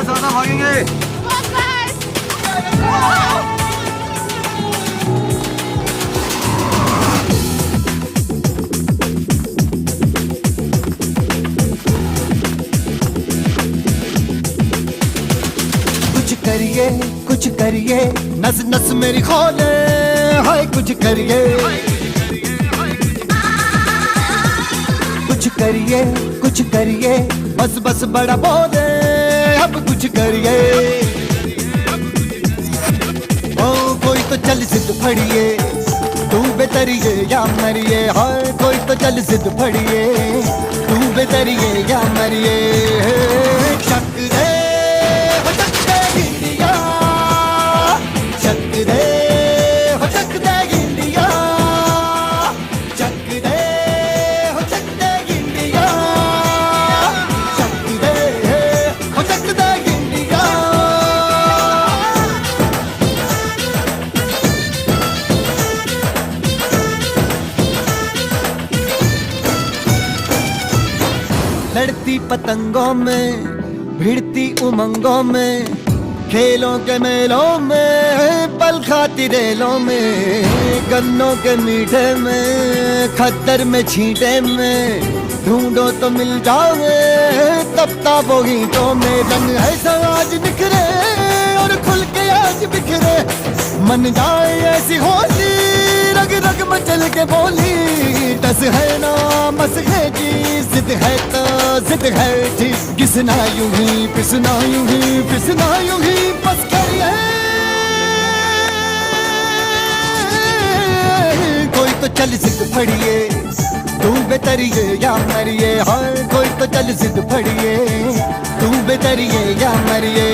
जितना ज्यादा भागेंगे। कुछ करिए नस नस मेरी खोले, हाय कुछ करिए, कुछ करिए बस बस बड़ा बोले, अब कुछ करिए। ओ कोई तो चल जिद फड़िए, तू बेतरिए या मरिए, हाय कोई तो चल जिद फड़िए, तू बेतरिए या मरिए। शक दे लड़ती पतंगों में, भिड़ती उमंगों में, खेलों के मेलों में, पल खाती रेलों में, गन्नों के मीठे में, खद्दर में छींटे में, ढूंढो तो मिल जाओगे तब ताबो गीतों में। रंग है आज निखरे और खुल के आज बिखरे, मन जाए ऐसी होली, रग रग मचल के बोली। टस है ना मस है जी, जिद है तो जिद है जी, घिसना यूं ही पिसना यूं ही पिसना यूं ही बस करिए। कोई तो चल जिद फड़िए, तू बेतरिए या मरिए, हाय कोई तो चल जिद फड़िए, तू बेतरिए या मरिए।